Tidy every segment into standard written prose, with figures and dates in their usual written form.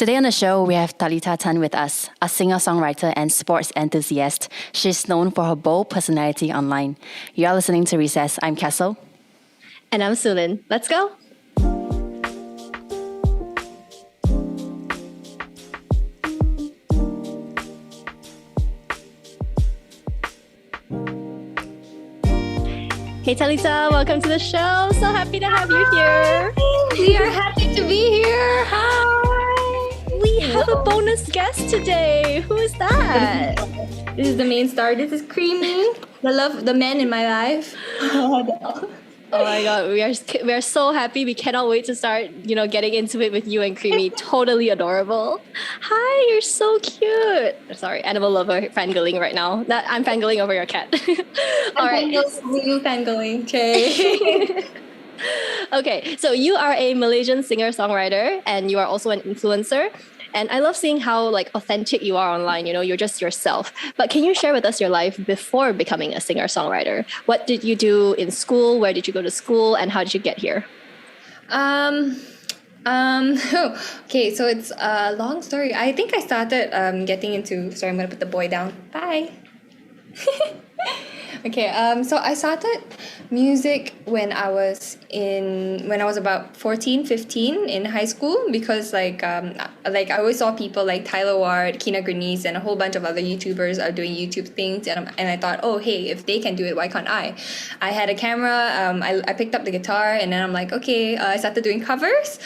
Today on the show, we have Talitha Tan with us, a singer-songwriter and sports enthusiast. She's known for her bold personality online. You're listening to Recess. I'm Kessyl. And I'm SueLyn. Let's go. Hey Talitha, welcome to the show. So happy to have you here. We are happy to be here. Hi. We have a bonus guest today. Who is that? This is the main star. This is Creamy, the man in my life. Oh my god, we are so happy. We cannot wait to start, getting into it with you and Creamy. Totally adorable. Hi, you're so cute. Sorry, animal lover fangirling right now. I'm fangirling over your cat. All right. You fangirling. Okay. Okay, so you are a Malaysian singer-songwriter and you are also an influencer. And I love seeing how authentic you are online. You're just yourself. But can you share with us your life before becoming a singer-songwriter? What did you do in school? Where did you go to school? And how did you get here? Okay, so it's a long story. I think I started getting into... Sorry, I'm going to put the boy down. Bye. Okay, so I started music when I was about 14, 15 in high school because I always saw people like Tyler Ward, Kina Grenese, and a whole bunch of other YouTubers are doing YouTube things, and I thought, oh hey, if they can do it, why can't I? I had a camera, I picked up the guitar, and then I'm like, okay, I started doing covers.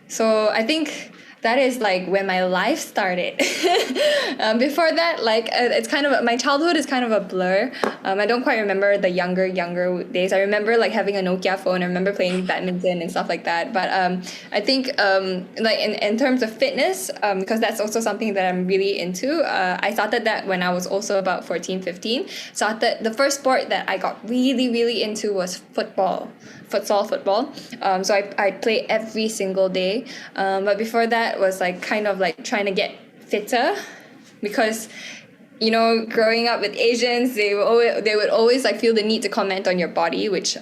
So I think that is when my life started. Before that, it's kind of my childhood is kind of a blur. I don't quite remember the younger days. I remember having a Nokia phone. I remember playing badminton and stuff like that. But I think in terms of fitness, because that's also something that I'm really into. I started that when I was also about 14, 15. The first sport that I got really, really into was football. So I play every single day. But before that was trying to get fitter, because growing up with Asians, they would always feel the need to comment on your body, which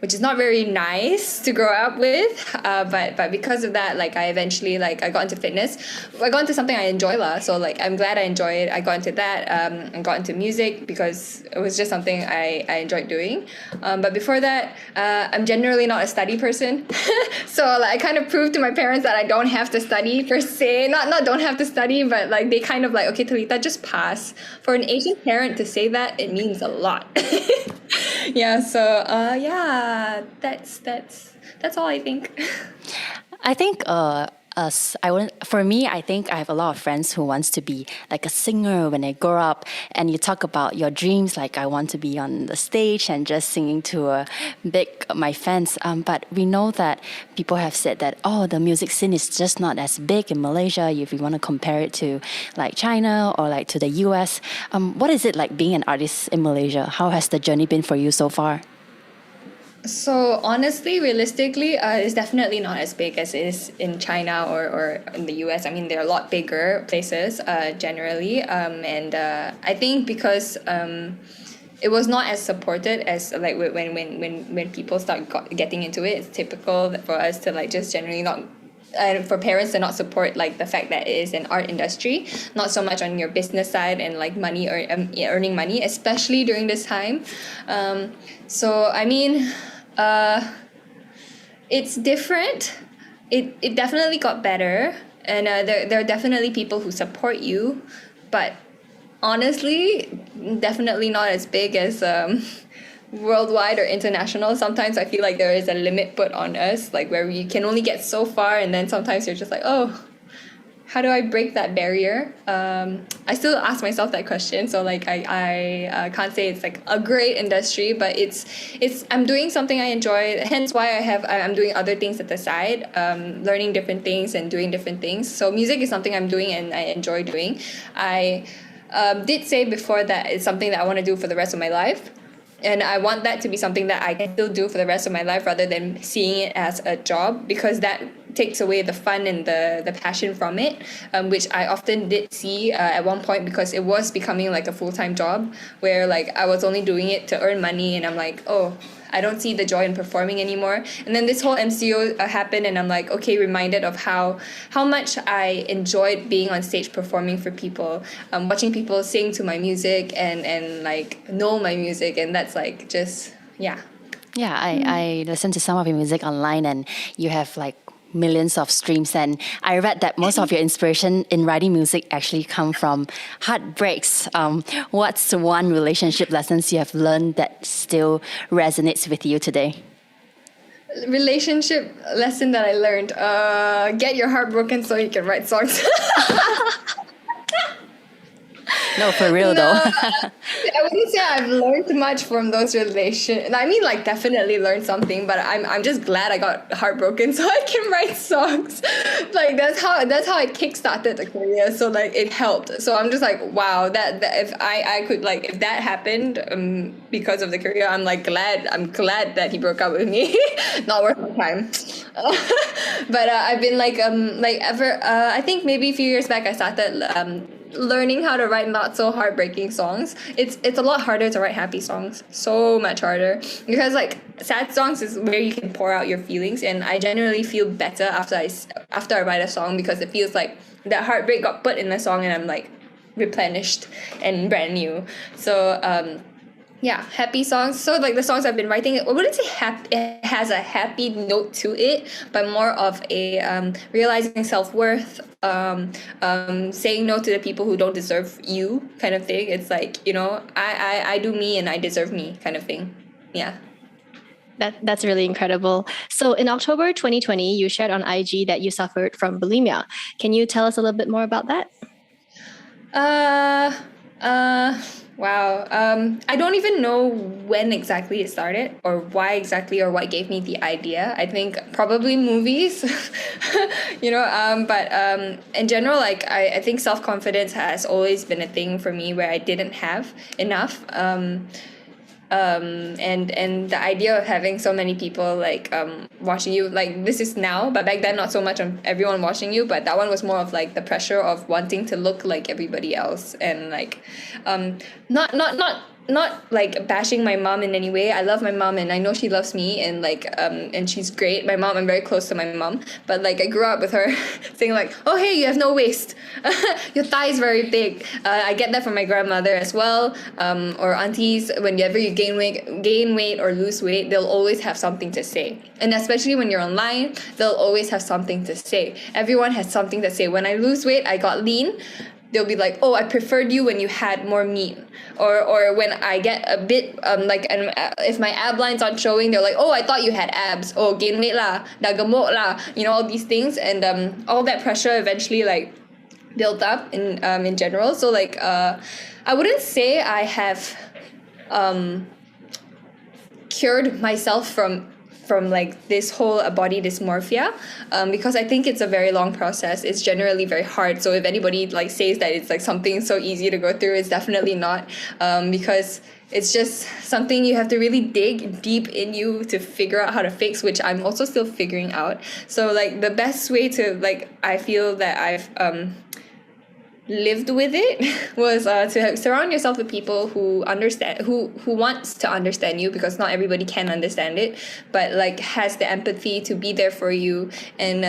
is not very nice to grow up with. But because of that, I eventually I got into fitness. I got into something I enjoy so I'm glad I enjoy it. I got into that and got into music because it was just something I enjoyed doing. But before that, I'm generally not a study person. So I kind of proved to my parents that I don't have to study per se. Not don't have to study, but they kind of okay, Talitha, just pass. For an Asian parent to say that, it means a lot. Yeah, so that's all I think. I think for me, I think I have a lot of friends who wants to be a singer when they grow up, and you talk about your dreams, I want to be on the stage and just singing to my fans. But we know that people have said that, the music scene is just not as big in Malaysia if you want to compare it to China or to the US. What is it like being an artist in Malaysia? How has the journey been for you so far? So honestly, realistically, it's definitely not as big as it is in China or in the US. I mean, they're a lot bigger places generally. And I think because it was not as supported as when people start getting into it. It's typical for us to just generally not. For parents to not support the fact that it is an art industry, not so much on your business side and money or earning money, especially during this time. So I mean, it's different. It definitely got better, and there are definitely people who support you, but honestly, definitely not as big as worldwide or international. Sometimes I feel there is a limit put on us, where we can only get so far, and then sometimes you're just how do I break that barrier? I still ask myself that question. So I can't say it's a great industry, but it's I'm doing something I enjoy. Hence why I'm doing other things at the side, learning different things and doing different things. So music is something I'm doing and I enjoy doing. I did say before that it's something that I want to do for the rest of my life. And I want that to be something that I can still do for the rest of my life rather than seeing it as a job, because that takes away the fun and the passion from it, which I often did see at one point, because it was becoming a full-time job where I was only doing it to earn money, and I'm oh, I don't see the joy in performing anymore. And then this whole MCO happened, and I'm like, okay, reminded of how much I enjoyed being on stage performing for people, watching people sing to my music and like know my music, and that's like just yeah. Yeah, I listen to some of your music online, and you have like millions of streams, and I read that most of your inspiration in writing music actually come from heartbreaks. What's one relationship lessons you have learned that still resonates with you today? Relationship lesson that I learned: get your heart broken so you can write songs. No, for real though. I wouldn't say I've learned much from those relations. I mean, like, definitely learned something, but I'm just glad I got heartbroken so I can write songs. Like, that's how it kickstarted the career. So like it helped. So I'm just like, wow, that if I could, like, if that happened because of the career, I'm glad that he broke up with me. Not worth my time. But I've been I think maybe a few years back I started learning how to write not so heartbreaking songs. It's a lot harder to write happy songs, so much harder, because like sad songs is where you can pour out your feelings, and I generally feel better after I write a song, because it feels like that heartbreak got put in the song and I'm like replenished and brand new. So yeah, happy songs. So like the songs I've been writing, I wouldn't say it has a happy note to it, but more of a realizing self-worth, saying no to the people who don't deserve you kind of thing. It's like, you know, I do me and I deserve me kind of thing. Yeah. That's really incredible. So in October 2020, you shared on IG that you suffered from bulimia. Can you tell us a little bit more about that? Wow. I don't even know when exactly it started or why exactly or what gave me the idea. I think probably movies, you know, but in general, like I think self-confidence has always been a thing for me where I didn't have enough. And the idea of having so many people like watching you, like this is now, but back then not so much on everyone watching you, but that one was more of like the pressure of wanting to look like everybody else, and like not like bashing my mom in any way. I love my mom and I know she loves me, and like and she's great. My mom, I'm very close to my mom, but like I grew up with her saying like, oh hey, you have no waist, your thigh is very big. I get that from my grandmother as well, or aunties. Whenever you gain weight or lose weight, they'll always have something to say, and especially when you're online, they'll always have something to say. Everyone has something to say. When I lose weight, I got lean, they'll be like, oh, I preferred you when you had more meat. Or when I get a bit, if my ab line's aren't showing, they're like, oh, I thought you had abs. Oh, gain weight lah, dah gemuk lah. You know, all these things. And all that pressure eventually, like, built up in general. So, like, I wouldn't say I have cured myself from like this whole body dysmorphia, because I think it's a very long process. It's generally very hard. So if anybody like says that it's like something so easy to go through, it's definitely not, because it's just something you have to really dig deep in you to figure out how to fix, which I'm also still figuring out. So like the best way to, like, I feel that I've lived with it was to surround yourself with people who understand, who wants to understand you, because not everybody can understand it, but like has the empathy to be there for you, and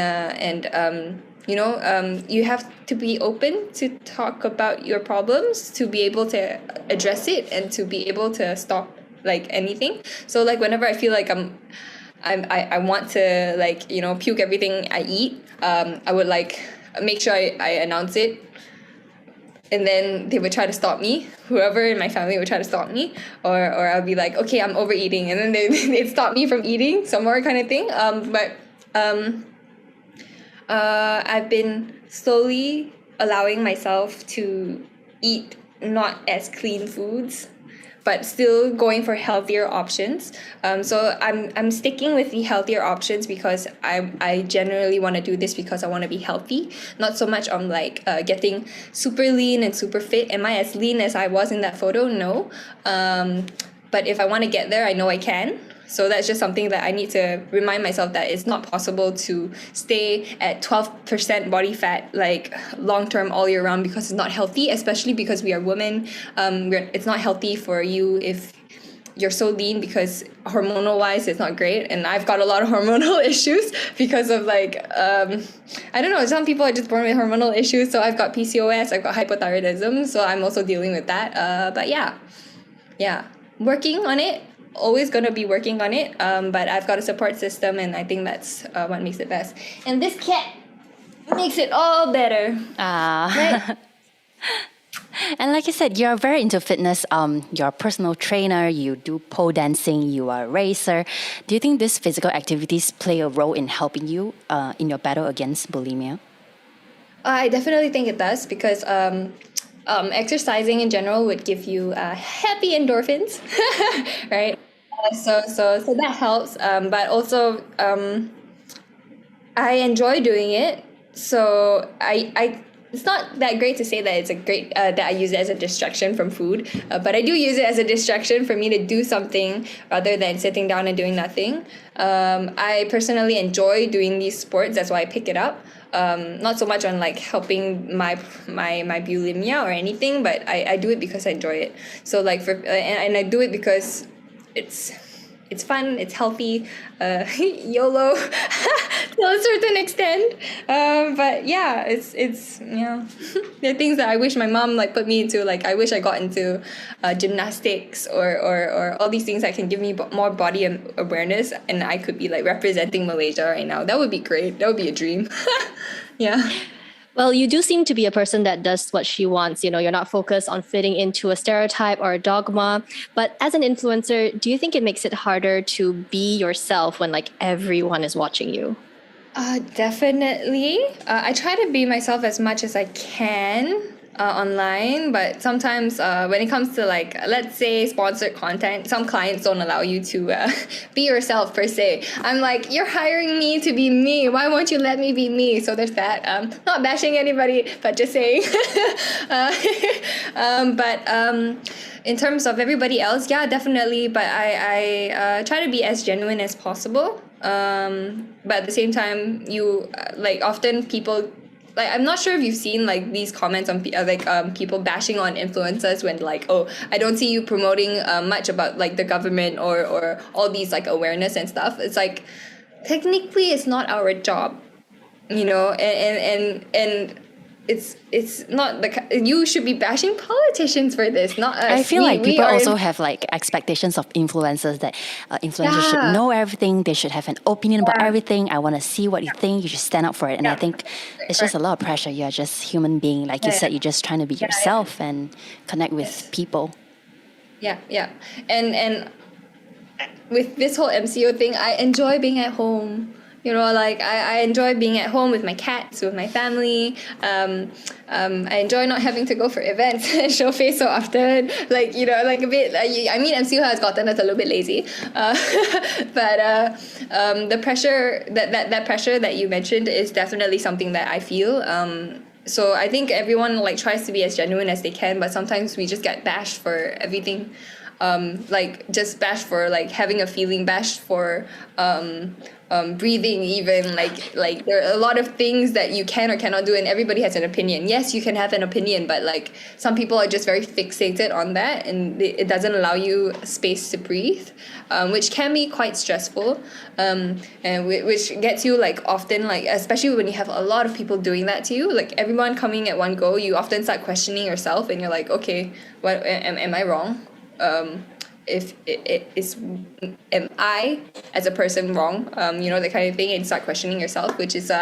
you know, you have to be open to talk about your problems, to be able to address it, and to be able to stop like anything. So like whenever I feel like I want to, like, you know, puke everything I eat, I would like make sure I announce it. And then they would try to stop me. Whoever in my family would try to stop me. Or I'll be like, okay, I'm overeating. And then they'd stop me from eating some more kind of thing. But I've been slowly allowing myself to eat not as clean foods, but still going for healthier options. So I'm sticking with the healthier options because I generally want to do this because I want to be healthy, not so much on like getting super lean and super fit. Am I as lean as I was in that photo? No. But if I want to get there, I know I can. So that's just something that I need to remind myself that it's not possible to stay at 12% body fat like long term all year round, because it's not healthy, especially because we are women. It's not healthy for you if you're so lean because hormonal wise it's not great, and I've got a lot of hormonal issues because of like I don't know, some people are just born with hormonal issues. So I've got PCOS, I've got hypothyroidism, so I'm also dealing with that. But yeah, working on it, always gonna be working on it, but I've got a support system, and I think that's what makes it best. And this cat makes it all better. Right? And like you said, you're very into fitness. You're a personal trainer, you do pole dancing, you are a racer. Do you think these physical activities play a role in helping you in your battle against bulimia? I definitely think it does, because exercising in general would give you happy endorphins, right? So that helps. But also, I enjoy doing it. So I it's not that great to say that it's a great that I use it as a distraction from food, but I do use it as a distraction for me to do something rather than sitting down and doing nothing. I personally enjoy doing these sports. That's why I pick it up. Not so much on like helping my bulimia or anything, but I do it because I enjoy it. So like and I do it because it's fun, it's healthy, YOLO to a certain extent. But yeah, it's there are things that I wish my mom like put me into. Like I wish I got into gymnastics or all these things that can give me more body awareness, and I could be like representing Malaysia right now. That would be great. That would be a dream. Yeah. Well, you do seem to be a person that does what she wants. You know, you're not focused on fitting into a stereotype or a dogma. But as an influencer, do you think it makes it harder to be yourself when like everyone is watching you? Definitely. I try to be myself as much as I can online, but sometimes when it comes to like, let's say sponsored content, some clients don't allow you to be yourself per se. I'm like, you're hiring me to be me. Why won't you let me be me? So there's that. Not bashing anybody, but just saying. In terms of everybody else, yeah, definitely. But I try to be as genuine as possible. But at the same time, you like often people. Like, I'm not sure if you've seen like these comments on people bashing on influencers when like, oh, I don't see you promoting much about like the government or all these like awareness and stuff. It's like technically it's not our job, you know, and it's not you should be bashing politicians for this, not us. I feel like people also have like expectations of influencers that influencers should know everything. They should have an opinion about everything. I want to see what you think. You should stand up for it. And I think it's just a lot of pressure. You're just human being. Like you said, you're just trying to be yourself and connect with people. Yeah. And with this whole MCO thing, I enjoy being at home. You know, like I enjoy being at home with my cats, with my family. I enjoy not having to go for events and show face so often. Like, you know, like a bit. I mean, MCU has gotten us a little bit lazy, but the pressure that pressure that you mentioned is definitely something that I feel. So I think everyone like tries to be as genuine as they can, but sometimes we just get bashed for everything. Like just bashed for like having a feeling, bashed for breathing, even like there are a lot of things that you can or cannot do, and everybody has an opinion. Yes, you can have an opinion, but like some people are just very fixated on that, and it doesn't allow you space to breathe, which can be quite stressful, and which gets you like often like, especially when you have a lot of people doing that to you, like everyone coming at one go, you often start questioning yourself, and you're like, okay, what am I wrong? If it is, am I as a person wrong? You know, that kind of thing, and start questioning yourself, which is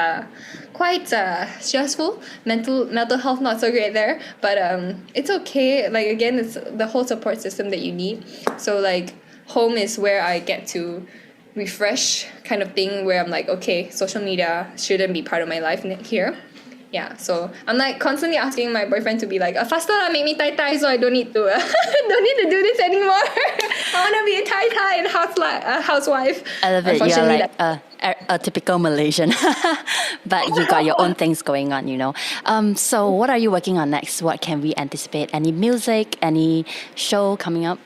quite stressful. Mental health not so great there, but it's okay. Like again, it's the whole support system that you need. So like home is where I get to refresh, kind of thing, where I'm like, okay, social media shouldn't be part of my life here. Yeah, so I'm like constantly asking my boyfriend to be like, faster lah, make me tai so I don't need to don't need to do this anymore. I want to be a tai and housewife. I love it. You're like a typical Malaysian, but you got your own things going on, you know. So what are you working on next? What can we anticipate? Any music? Any show coming up?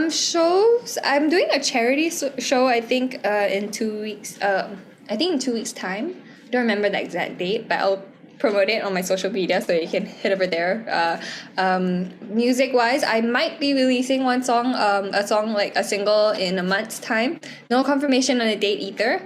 Shows. I'm doing a charity show. I think in 2 weeks. I think in 2 weeks' time. Don't remember the exact date, but promote it on my social media, so you can head over there. Music wise, I might be releasing one song, a single in a month's time. No confirmation on a date either.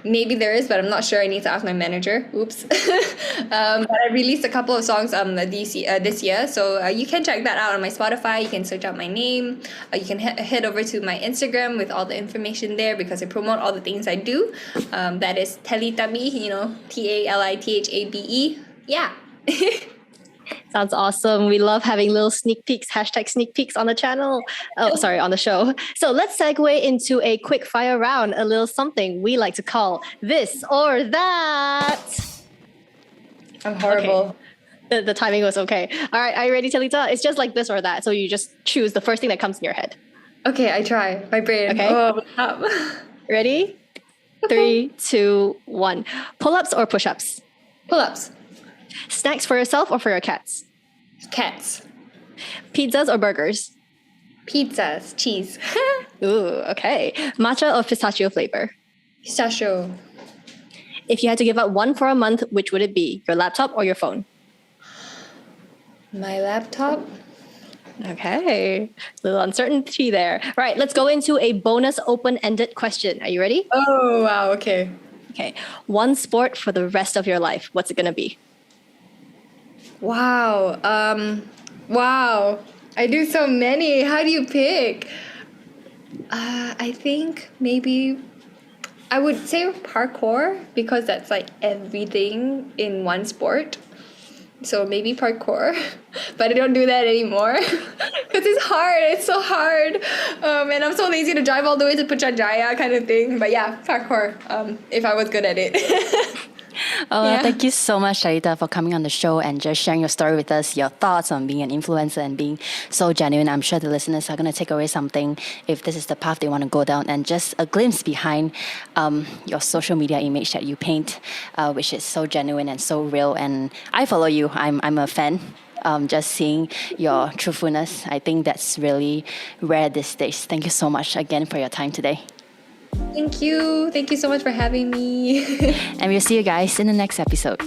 Maybe there is, but I'm not sure. I need to ask my manager. Oops. But I released a couple of songs this year, so you can check that out on my Spotify. You can search out my name. You can head over to my Instagram with all the information there, because I promote all the things I do. That is Talitha me, TALITHABE. Yeah. Sounds awesome. We love having little sneak peeks, #sneak peeks on the channel. Oh, sorry, on the show. So let's segue into a quick fire round, a little something we like to call this or that. I'm horrible. Okay. The timing was okay. All right, are you ready, Talitha? It's just like this or that. So you just choose the first thing that comes in your head. Okay, I try. My brain. Okay. Oh, what's up? Ready? 3, 2, 1. Pull-ups or push-ups? Pull-ups. Snacks for yourself or for your cats? Cats. Pizzas or burgers? Pizzas. Cheese. Ooh, okay. Matcha or pistachio flavor? Pistachio. If you had to give up one for a month, which would it be? Your laptop or your phone? My laptop. Okay. Little uncertainty there. Right, let's go into a bonus open-ended question. Are you ready? Oh, wow. Okay. Okay. One sport for the rest of your life. What's it going to be? Wow. Wow. I do so many. How do you pick? I think maybe I would say parkour, because that's like everything in one sport. So maybe parkour, but I don't do that anymore because it's hard. It's so hard, and I'm so lazy to drive all the way to Putrajaya kind of thing. But yeah, parkour. If I was good at it. Thank you so much, Talitha, for coming on the show and just sharing your story with us, your thoughts on being an influencer and being so genuine. I'm sure the listeners are going to take away something if this is the path they want to go down, and just a glimpse behind your social media image that you paint, which is so genuine and so real. And I follow you. I'm a fan. Just seeing your truthfulness, I think that's really rare these days. Thank you so much again for your time today. Thank you. Thank you so much for having me. And we'll see you guys in the next episode.